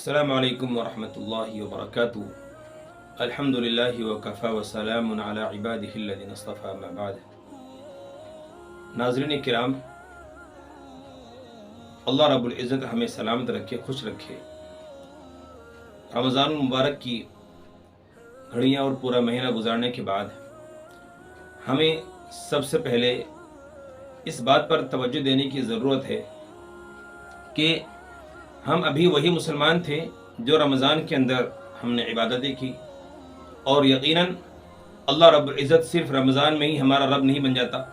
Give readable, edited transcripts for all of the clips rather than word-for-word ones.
السلام علیکم ورحمۃ اللہ وبرکاتہ۔ الحمد للہ وکفی وسلام علی عبادہ الذین اصطفی اما بعد۔ ناظرین کرام، اللہ رب العزت ہمیں سلامت رکھے، خوش رکھے۔ رمضان المبارک کی گھڑیاں اور پورا مہینہ گزارنے کے بعد ہمیں سب سے پہلے اس بات پر توجہ دینے کی ضرورت ہے کہ ہم ابھی وہی مسلمان تھے جو رمضان کے اندر ہم نے عبادتیں کی، اور یقیناً اللہ رب العزت صرف رمضان میں ہی ہمارا رب نہیں بن جاتا،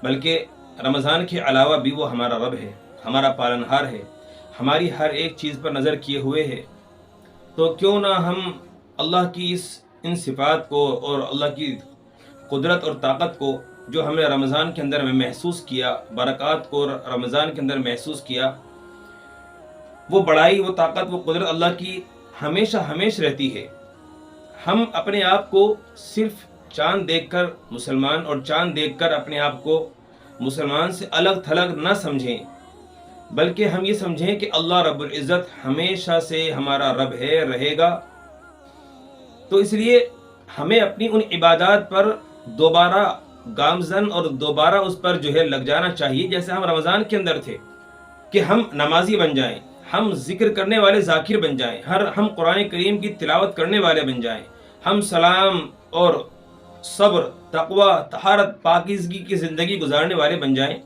بلکہ رمضان کے علاوہ بھی وہ ہمارا رب ہے، ہمارا پالنہار ہے، ہماری ہر ایک چیز پر نظر کیے ہوئے ہے۔ تو کیوں نہ ہم اللہ کی ان صفات کو اور اللہ کی قدرت اور طاقت کو جو ہم نے رمضان کے اندر میں محسوس کیا، برکات کو رمضان کے اندر محسوس کیا، وہ بڑائی، وہ طاقت، وہ قدرت اللہ کی ہمیشہ رہتی ہے۔ ہم اپنے آپ کو صرف چاند دیکھ کر مسلمان اور چاند دیکھ کر اپنے آپ کو مسلمان سے الگ تھلگ نہ سمجھیں، بلکہ ہم یہ سمجھیں کہ اللہ رب العزت ہمیشہ سے ہمارا رب ہے، رہے گا۔ تو اس لیے ہمیں اپنی ان عبادات پر دوبارہ گامزن اور دوبارہ اس پر لگ جانا چاہیے، جیسے ہم رمضان کے اندر تھے، کہ ہم نمازی بن جائیں، ہم ذکر کرنے والے ذاکر بن جائیں، ہم قرآن کریم کی تلاوت کرنے والے بن جائیں، ہم سلام اور صبر، تقوی، طہارت، پاکیزگی کی زندگی گزارنے والے بن جائیں۔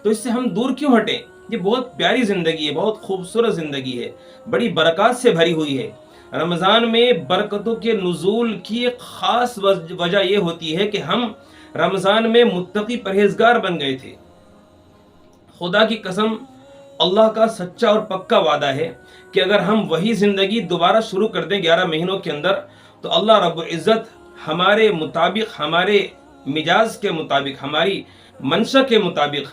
تو اس سے ہم دور کیوں ہٹیں؟ یہ بہت پیاری زندگی ہے، بہت خوبصورت زندگی ہے، بڑی برکات سے بھری ہوئی ہے۔ رمضان میں برکتوں کے نزول کی ایک خاص وجہ یہ ہوتی ہے کہ ہم رمضان میں متقی پرہیزگار بن گئے تھے۔ خدا کی قسم، اللہ کا سچا اور پکا وعدہ ہے کہ اگر ہم وہی زندگی دوبارہ شروع کر دیں 11 مہینوں کے اندر، تو اللہ رب العزت ہمارے مطابق، ہمارے مزاج کے مطابق، ہماری منشا کے مطابق،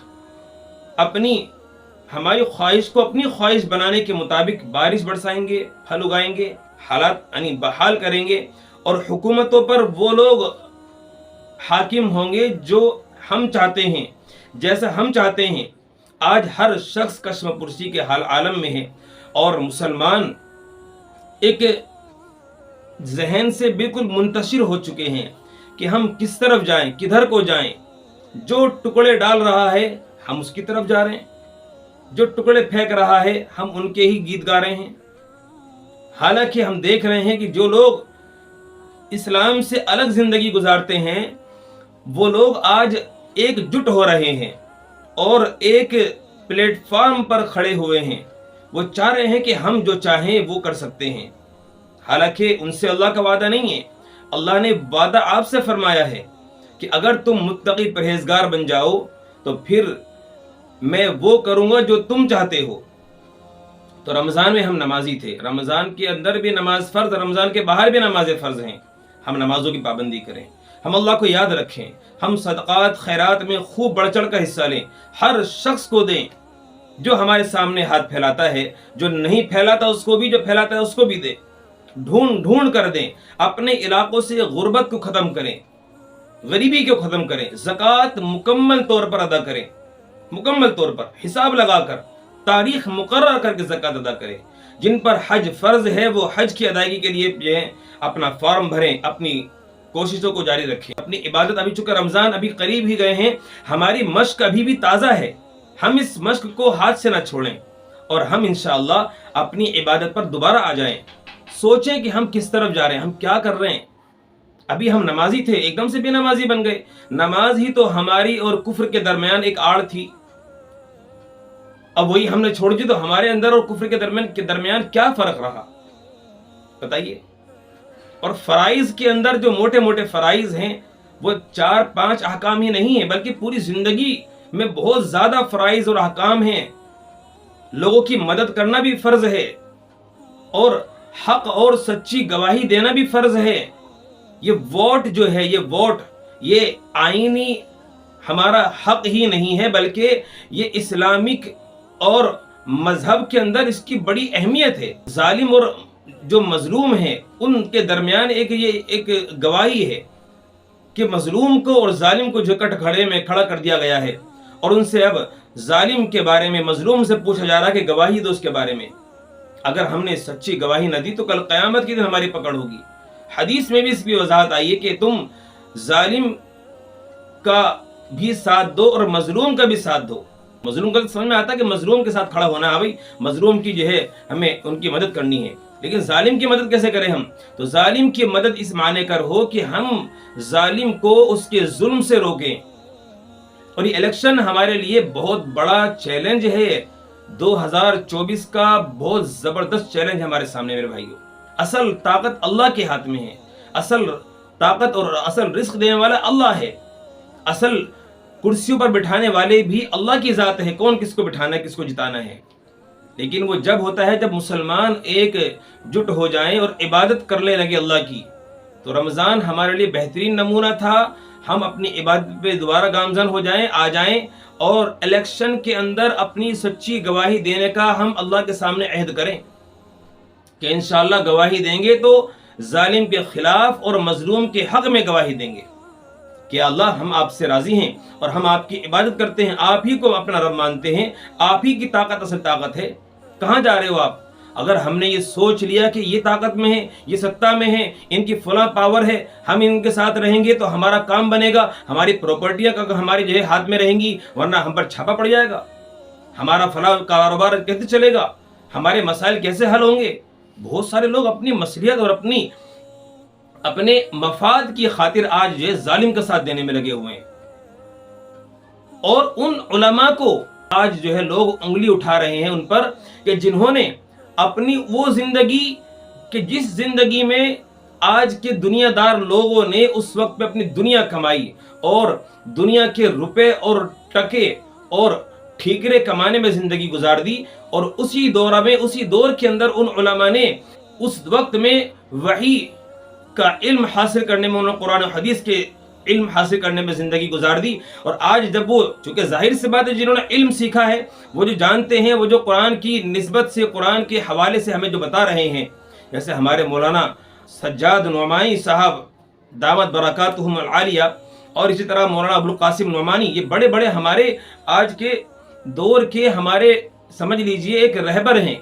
ہماری خواہش کو اپنی خواہش بنانے کے مطابق بارش برسائیں گے، پھل اگائیں گے، حالات بحال کریں گے، اور حکومتوں پر وہ لوگ حاکم ہوں گے جو ہم چاہتے ہیں، جیسا ہم چاہتے ہیں۔ آج ہر شخص کشم پرسی کے حال عالم میں ہے، اور مسلمان ایک ذہن سے بالکل منتشر ہو چکے ہیں کہ ہم کس طرف جائیں، کدھر کو جائیں۔ جو ٹکڑے ڈال رہا ہے ہم اس کی طرف جا رہے ہیں، جو ٹکڑے پھینک رہا ہے ہم ان کے ہی گیت گا رہے ہیں۔ حالانکہ ہم دیکھ رہے ہیں کہ جو لوگ اسلام سے الگ زندگی گزارتے ہیں، وہ لوگ آج ایک جٹ ہو رہے ہیں اور ایک پلیٹ فارم پر کھڑے ہوئے ہیں۔ وہ چاہ رہے ہیں کہ ہم جو چاہیں وہ کر سکتے ہیں، حالانکہ ان سے اللہ کا وعدہ نہیں ہے۔ اللہ نے وعدہ آپ سے فرمایا ہے کہ اگر تم متقی پرہیزگار بن جاؤ تو پھر میں وہ کروں گا جو تم چاہتے ہو۔ تو رمضان میں ہم نمازی تھے، رمضان کے اندر بھی نماز فرض، رمضان کے باہر بھی نمازیں فرض ہیں۔ ہم نمازوں کی پابندی کریں، ہم اللہ کو یاد رکھیں، ہم صدقات خیرات میں خوب بڑھ چڑھ کر حصہ لیں، ہر شخص کو دیں جو ہمارے سامنے ہاتھ پھیلاتا ہے، جو نہیں پھیلاتا اس کو بھی، جو پھیلاتا ہے اس کو بھی دیں، ڈھونڈ کر دیں۔ اپنے علاقوں سے غربت کو ختم کریں، غریبی کو ختم کریں، زکوٰۃ مکمل طور پر ادا کریں، مکمل طور پر حساب لگا کر، تاریخ مقرر کر کے زکوٰۃ ادا کریں۔ جن پر حج فرض ہے وہ حج کی ادائیگی کے لیے اپنا فارم بھریں، اپنی کوششوں کو جاری رکھیں، اپنی عبادت۔ ابھی چونکہ رمضان ابھی قریب ہی گئے ہیں، ہماری مشق ابھی بھی تازہ ہے، ہم اس مشق کو ہاتھ سے نہ چھوڑیں، اور ہم انشاءاللہ اپنی عبادت پر دوبارہ آ جائیں۔ سوچیں کہ ہم کس طرف جا رہے ہیں، ہم کیا کر رہے ہیں۔ ابھی ہم نمازی تھے، ایک دم سے بے نمازی بن گئے۔ نماز ہی تو ہماری اور کفر کے درمیان ایک آڑ تھی، اب وہی ہم نے چھوڑ دی، تو ہمارے اندر اور کفر کے درمیان کیا فرق رہا بتائیے۔ اور فرائض کے اندر جو موٹے موٹے فرائض ہیں وہ 4-5 احکام ہی نہیں ہیں، بلکہ پوری زندگی میں بہت زیادہ فرائض اور احکام ہیں۔ لوگوں کی مدد کرنا بھی فرض ہے، اور حق اور سچی گواہی دینا بھی فرض ہے۔ یہ ووٹ جو ہے، یہ آئینی ہمارا حق ہی نہیں ہے، بلکہ یہ اسلامک اور مذہب کے اندر اس کی بڑی اہمیت ہے۔ ظالم اور جو مظلوم ہیں ان کے درمیان ایک گواہی ہے کہ مظلوم کو اور ظالم کو جو کٹگھڑے میں کھڑا کر دیا گیا ہے، اور ان سے اب ظالم کے بارے میں، مظلوم سے پوچھا جا رہا ہے کہ گواہی دو اس کے بارے میں۔ اگر ہم نے سچی گواہی نہ دی تو کل قیامت کے دن ہماری پکڑ ہوگی۔ حدیث میں بھی اس کی وضاحت آئی ہے کہ تم ظالم کا بھی ساتھ دو اور مظلوم کا بھی ساتھ دو۔ مظلوم کا سمجھ میں آتا ہے کہ مظلوم کے ساتھ کھڑا ہونا ہے، بھائی مظلوم کی جو ہے ہمیں ان کی مدد کرنی ہے، لیکن ظالم کی مدد کیسے کریں ہم؟ تو ظالم کی مدد اس معنی کر ہو کہ ہم ظالم کو اس کے ظلم سے روکیں۔ اور یہ الیکشن ہمارے لیے بہت بڑا چیلنج ہے، 2024 کا بہت زبردست چیلنج ہے ہمارے سامنے میرے بھائیو۔ اصل طاقت اللہ کے ہاتھ میں ہے، اصل طاقت اور اصل رزق دینے والا اللہ ہے، اصل کرسیوں پر بٹھانے والے بھی اللہ کی ذات ہے، کون کس کو بٹھانا ہے، کس کو جتانا ہے۔ لیکن وہ جب ہوتا ہے جب مسلمان ایک جٹ ہو جائیں اور عبادت کرنے لگے اللہ کی۔ تو رمضان ہمارے لیے بہترین نمونہ تھا، ہم اپنی عبادت پہ دوبارہ گامزن ہو جائیں، آ جائیں اور الیکشن کے اندر اپنی سچی گواہی دینے کا ہم اللہ کے سامنے عہد کریں کہ انشاءاللہ گواہی دیں گے تو ظالم کے خلاف اور مظلوم کے حق میں گواہی دیں گے کہ اللہ ہم آپ سے راضی ہیں اور ہم آپ کی عبادت کرتے ہیں، آپ ہی کو اپنا رب مانتے ہیں، آپ ہی کی طاقت اصل طاقت ہے۔ کہاں جا رہے ہو آپ؟ اگر ہم نے یہ سوچ لیا کہ یہ طاقت میں ہے، یہ سطح میں ہے، ان کی فلاں پاور ہے، ہم ان کے ساتھ رہیں گے تو ہمارا کام بنے گا، ہماری پراپرٹیاں ہمارے جو ہے ہاتھ میں رہیں گی، ورنہ ہم پر چھاپا پڑ جائے گا، ہمارا فلاں کاروبار کیسے چلے گا، ہمارے مسائل کیسے حل ہوں گے۔ بہت سارے لوگ اپنی مصلحت اور اپنے مفاد کی خاطر آج جو ہے ظالم کا ساتھ دینے میں لگے ہوئے ہیں، اور ان علماء کو آج جو ہے لوگ انگلی اٹھا رہے ہیں ان پر کہ جنہوں نے اپنی وہ زندگی کہ جس زندگی میں آج کے دنیا دار لوگوں نے اس وقت پہ اپنی دنیا کمائی اور دنیا کے روپے اور ٹکے اور ٹھیکرے کمانے میں زندگی گزار دی، اور اسی دور کے اندر ان علماء نے اس وقت میں وحی کا علم حاصل کرنے میں، انہوں نے قرآن و حدیث کے علم حاصل کرنے میں زندگی گزار دی، اور آج جب وہ چونکہ ظاہر سی بات ہے جنہوں نے علم سیکھا ہے، وہ جو جانتے ہیں، وہ جو قرآن کی نسبت سے، قرآن کے حوالے سے ہمیں جو بتا رہے ہیں، جیسے ہمارے مولانا سجاد نعمانی صاحب دامت برکاتہم العالیہ، اور اسی طرح مولانا ابوالقاسم نعمانی، یہ بڑے بڑے ہمارے آج کے دور کے ہمارے سمجھ لیجئے ایک رہبر ہیں،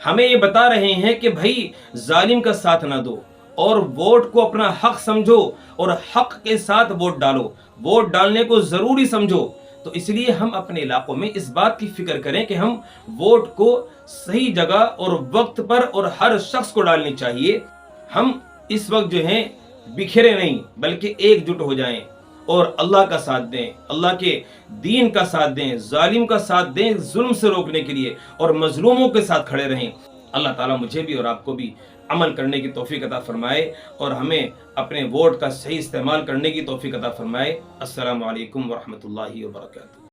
ہمیں یہ بتا رہے ہیں کہ بھائی ظالم کا ساتھ نہ دو اور ووٹ کو اپنا حق سمجھو اور حق کے ساتھ ووٹ ڈالو، ووٹ ڈالنے کو ضروری سمجھو۔ تو اس لیے ہم اپنے علاقوں میں اس بات کی فکر کریں کہ ہم ووٹ کو صحیح جگہ اور وقت پر اور ہر شخص کو ڈالنی چاہیے۔ ہم اس وقت جو ہیں بکھرے نہیں بلکہ ایک جٹ ہو جائیں اور اللہ کا ساتھ دیں، اللہ کے دین کا ساتھ دیں، ظالم کا ساتھ دیں ظلم سے روکنے کے لیے، اور مظلوموں کے ساتھ کھڑے رہیں۔ اللہ تعالیٰ مجھے بھی اور آپ کو بھی عمل کرنے کی توفیق عطا فرمائے اور ہمیں اپنے ووٹ کا صحیح استعمال کرنے کی توفیق عطا فرمائے۔ السلام علیکم ورحمۃ اللہ وبرکاتہ۔